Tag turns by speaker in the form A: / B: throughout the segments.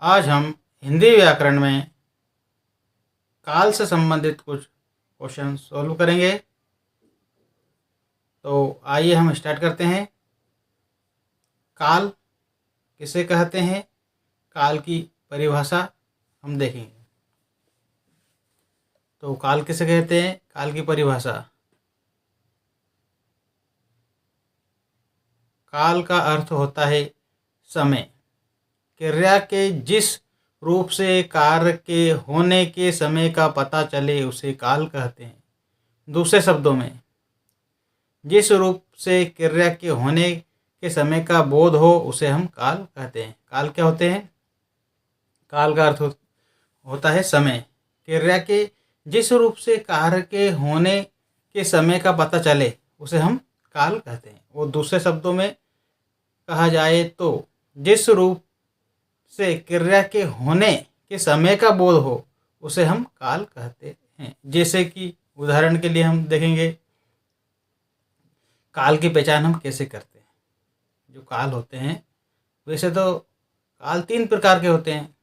A: आज हम हिंदी व्याकरण में काल से संबंधित कुछ क्वेश्चन सॉल्व करेंगे। तो आइए हम स्टार्ट करते हैं। काल किसे कहते हैं, काल की परिभाषा हम देखेंगे। तो काल किसे कहते हैं, काल की परिभाषा। काल का अर्थ होता है समय। क्रिया के जिस रूप से कार्य के होने के समय का पता चले उसे काल कहते हैं। दूसरे शब्दों में, जिस रूप से क्रिया के होने के समय का बोध हो उसे हम काल कहते हैं। काल क्या होते हैं? काल का अर्थ होता है समय। क्रिया के जिस रूप से कार्य के होने के समय का पता चले उसे हम काल कहते हैं। और दूसरे शब्दों में कहा जाए तो जिस रूप से क्रिया के होने के समय का बोध हो उसे हम काल कहते हैं। जैसे कि उदाहरण के लिए हम देखेंगे काल की पहचान हम कैसे करते हैं। जो काल होते हैं, वैसे तो काल 3 प्रकार के होते हैं: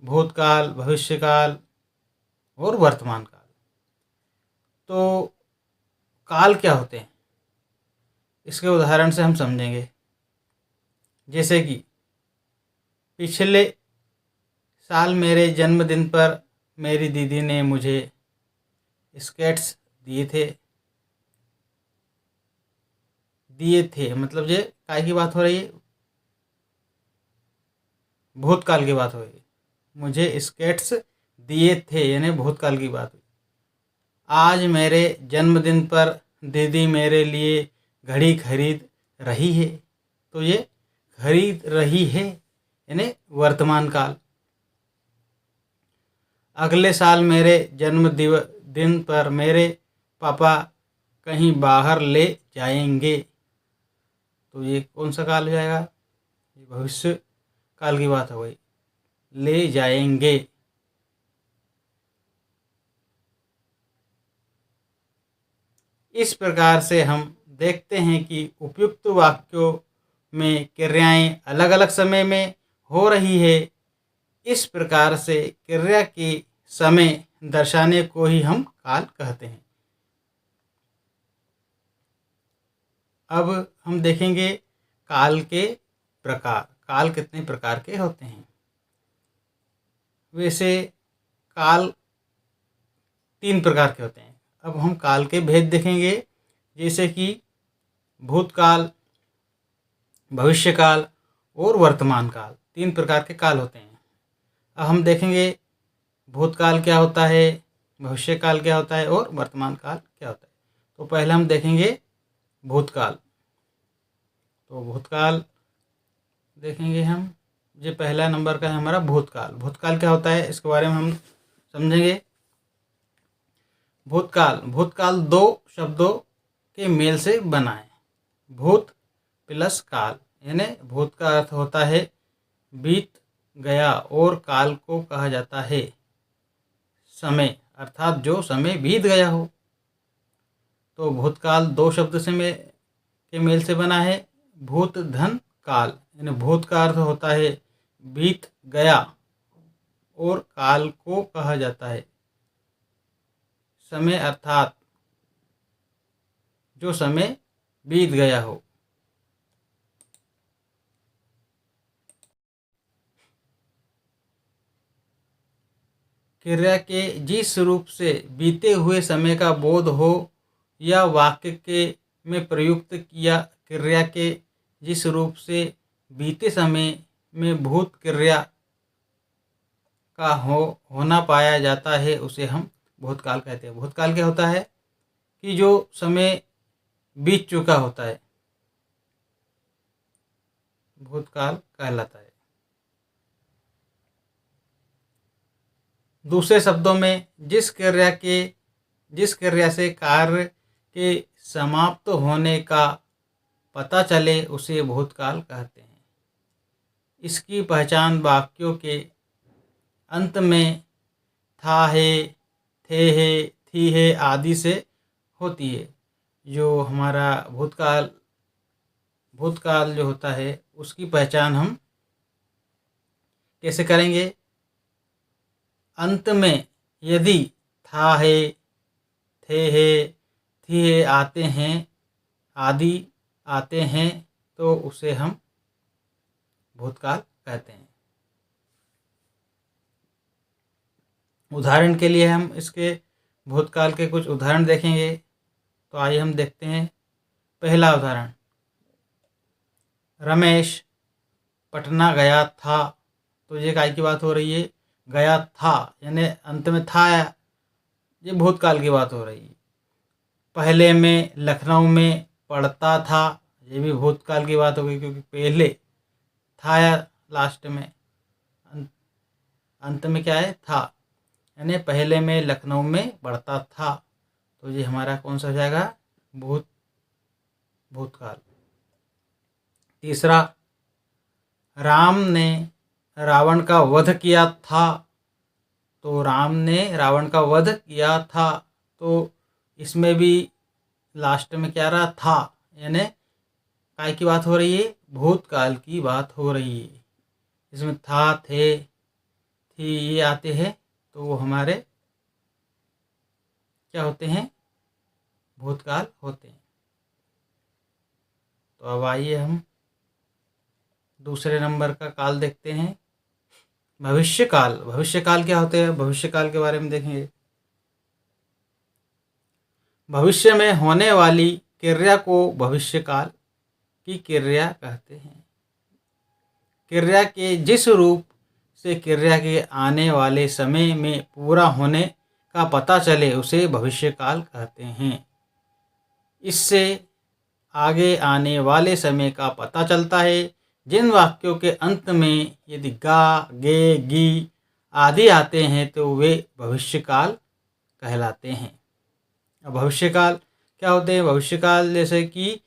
A: भूतकाल, भविष्यकाल और वर्तमान काल। तो काल क्या होते हैं, इसके उदाहरण से हम समझेंगे। जैसे कि पिछले साल मेरे जन्मदिन पर मेरी दीदी ने मुझे स्केट्स दिए थे। मतलब ये काय की बात हो रही है? भूतकाल की बात हो रही है। मुझे स्केट्स दिए थे यानी भूतकाल की बात हुई। आज मेरे जन्मदिन पर दीदी मेरे लिए घड़ी खरीद रही है। तो ये खरीद रही है यानी वर्तमान काल। अगले साल मेरे जन्मदिन पर मेरे पापा कहीं बाहर ले जाएंगे। तो ये कौन सा काल हो जाएगा? ये भविष्य काल की बात हो गई। ले जाएंगे। इस प्रकार से हम देखते हैं कि उपयुक्त वाक्यों में क्रियाएं अलग अलग समय में हो रही है। इस प्रकार से क्रिया के समय दर्शाने को ही हम काल कहते हैं। अब हम देखेंगे काल के प्रकार। काल कितने प्रकार के होते हैं? वैसे काल 3 प्रकार के होते हैं। अब हम काल के भेद देखेंगे। जैसे कि भूतकाल, भविष्यकाल और वर्तमान काल, 3 प्रकार के काल होते हैं। अब हम देखेंगे भूतकाल क्या होता है, भविष्यकाल क्या होता है और वर्तमान काल क्या होता है। तो पहले हम देखेंगे भूतकाल। तो भूतकाल देखेंगे हम। ये पहला नंबर का है हमारा भूतकाल। भूतकाल क्या होता है इसके बारे में हम समझेंगे। भूतकाल, भूतकाल 2 शब्दों के मेल से बना है। भूत प्लस काल, यानी भूत का अर्थ होता है बीत गया और काल को कहा जाता है समय, अर्थात जो समय बीत गया हो। तो भूतकाल 2 शब्द के मेल से बना है। भूत धन काल, यानी भूत का अर्थ होता है बीत गया और काल को कहा जाता है समय, अर्थात जो समय बीत गया हो। क्रिया के जिस रूप से बीते हुए समय का बोध हो या वाक्य के में प्रयुक्त किया क्रिया के जिस रूप से बीते समय में भूत क्रिया का होना पाया जाता है उसे हम भूतकाल कहते हैं। भूतकाल क्या होता है कि जो समय बीत चुका होता है, भूतकाल कहलाता है। दूसरे शब्दों में, जिस क्रिया से कार्य के समाप्त होने का पता चले उसे भूतकाल कहते हैं। इसकी पहचान वाक्यों के अंत में था है, थे है, थी है आदि से होती है। जो हमारा भूतकाल जो होता है उसकी पहचान हम कैसे करेंगे? अंत में यदि था है, थे है, थी है आते हैं, आदि आते हैं, तो उसे हम भूतकाल कहते हैं। उदाहरण के लिए हम इसके भूतकाल के कुछ उदाहरण देखेंगे। तो आइए हम देखते हैं। पहला उदाहरण, रमेश पटना गया था। तो ये काय की बात हो रही है? गया था, यानी अंत में था, ये भूतकाल की बात हो रही है। पहले में लखनऊ में पढ़ता था, ये भी भूतकाल की बात हो गई, क्योंकि पहले था या लास्ट में, अंत में क्या है? था, यानी पहले में लखनऊ में पढ़ता था। तो ये हमारा कौन सा हो जाएगा? भूतकाल। तीसरा, राम ने रावण का वध किया था। तो राम ने रावण का वध किया था, तो इसमें भी लास्ट में क्या रहा? था, यानी काय की बात हो रही है? भूतकाल की बात हो रही है। इसमें था, थे, थी ये आते हैं, तो वो हमारे क्या होते हैं? भूतकाल होते हैं। तो अब आइए हम दूसरे नंबर का काल देखते हैं, भविष्यकाल। भविष्यकाल क्या होते हैं? भविष्यकाल के बारे में देखेंगे। भविष्य में होने वाली क्रिया को भविष्यकाल की क्रिया कहते हैं। क्रिया के जिस रूप से क्रिया के आने वाले समय में पूरा होने का पता चले उसे भविष्यकाल कहते हैं। इससे आगे आने वाले समय का पता चलता है। जिन वाक्यों के अंत में यदि गा, गे, गी आदि आते हैं तो वे भविष्यकाल कहलाते हैं। अब भविष्यकाल क्या होते हैं? भविष्यकाल जैसे कि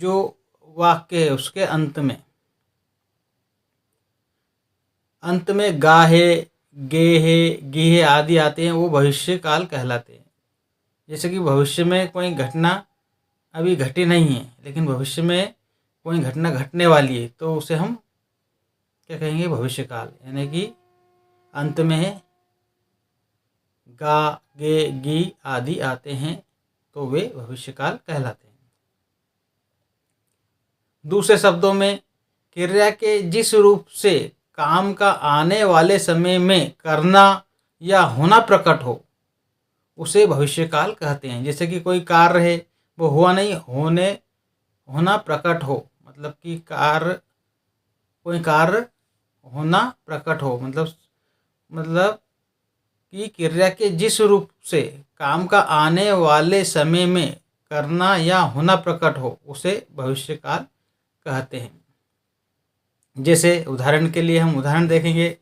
A: जो वाक्य है उसके अंत में गा है, गे है, गी है आदि आते हैं, वो भविष्यकाल कहलाते हैं। जैसे कि भविष्य में कोई घटना अभी घटी नहीं है, लेकिन भविष्य में कोई घटना घटने वाली है, तो उसे हम क्या कहेंगे? भविष्यकाल। यानी कि अंत में गा, गे, गी आदि आते हैं, तो वे भविष्यकाल कहलाते हैं। दूसरे शब्दों में, क्रिया के जिस रूप से काम का आने वाले समय में करना या होना प्रकट हो उसे भविष्यकाल कहते हैं। जैसे कि कोई कार्य है, वो हुआ नहीं, होना प्रकट हो, मतलब कि कोई कार्य होना प्रकट हो, मतलब कि क्रिया के जिस रूप से काम का आने वाले समय में करना या होना प्रकट हो उसे भविष्यकाल कहते हैं। जैसे उदाहरण के लिए हम उदाहरण देखेंगे,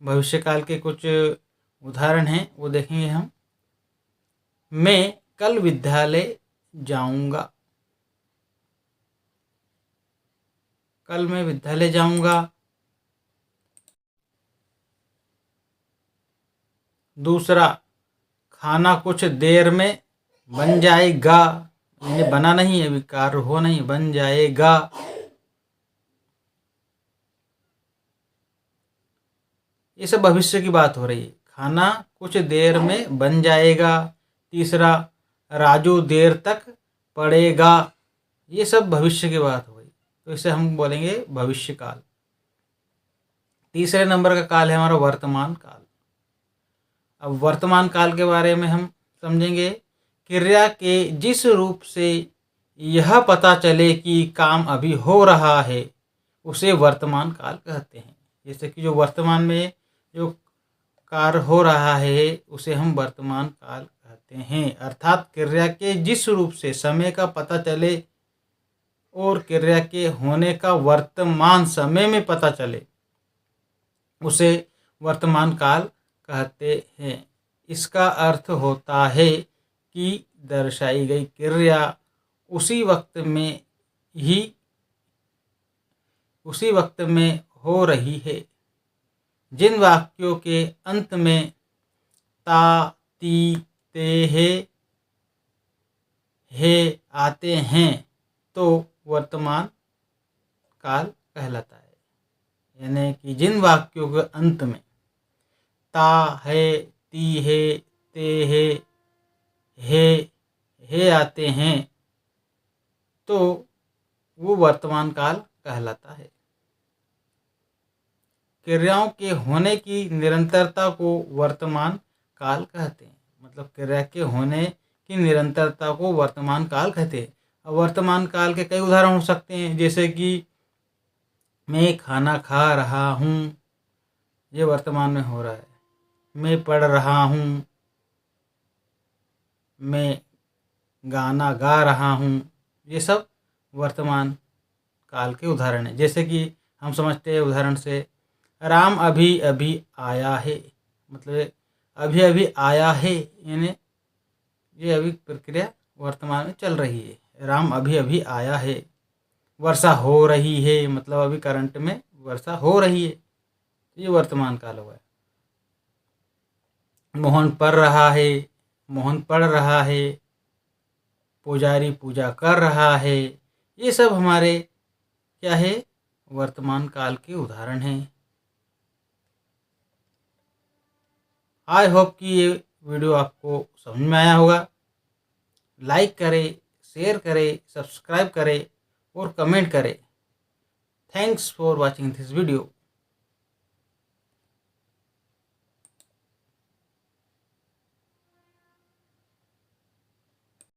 A: भविष्यकाल के कुछ उदाहरण हैं वो देखेंगे हम। मैं कल विद्यालय जाऊंगा। कल मैं विद्यालय जाऊंगा। दूसरा, खाना कुछ देर में बन जाएगा, यानी बना नहीं है, अभी कार्य हो नहीं, बन जाएगा। ये सब भविष्य की बात हो रही है। खाना कुछ देर में बन जाएगा। तीसरा, राजू देर तक पढ़ेगा। ये सब भविष्य की बात हो गई, तो इसे हम बोलेंगे भविष्यकाल। तीसरे नंबर का काल है हमारा वर्तमान काल। अब वर्तमान काल के बारे में हम समझेंगे। क्रिया के जिस रूप से यह पता चले कि काम अभी हो रहा है उसे वर्तमान काल कहते हैं। जैसे कि जो वर्तमान में जो कार्य हो रहा है उसे हम वर्तमान काल कहते हैं। अर्थात क्रिया के जिस रूप से समय का पता चले और क्रिया के होने का वर्तमान समय में पता चले उसे वर्तमान काल कहते हैं। इसका अर्थ होता है कि दर्शाई गई क्रिया उसी वक्त में हो रही है। जिन वाक्यों के अंत में ता, ती, ते, हे आते हैं तो वर्तमान काल कहलाता है। यानी कि जिन वाक्यों के अंत में ता है, ती है, ते है आते हैं तो वो वर्तमान काल कहलाता है। क्रियाओं के होने की निरंतरता को वर्तमान काल कहते हैं। मतलब क्रिया के होने की निरंतरता को वर्तमान काल कहते हैं। अब वर्तमान काल के कई उदाहरण हो सकते हैं, जैसे कि मैं खाना खा रहा हूँ, ये वर्तमान में हो रहा है। मैं पढ़ रहा हूँ, मैं गाना गा रहा हूँ, ये सब वर्तमान काल के उदाहरण हैं। जैसे कि हम समझते हैं उदाहरण से, राम अभी अभी आया है। मतलब अभी अभी आया है यानी ये अभी प्रक्रिया वर्तमान में चल रही है। राम अभी अभी आया है। वर्षा हो रही है, मतलब अभी करंट में वर्षा हो रही है, ये वर्तमान काल हुआ है। मोहन पढ़ रहा है, मोहन पढ़ रहा है। पुजारी पूजा कर रहा है। ये सब हमारे क्या है, वर्तमान काल के उदाहरण हैं। आई होप कि ये वीडियो आपको समझ में आया होगा। लाइक करें, शेयर करें, सब्सक्राइब करें और कमेंट करें। Thanks for watching this video.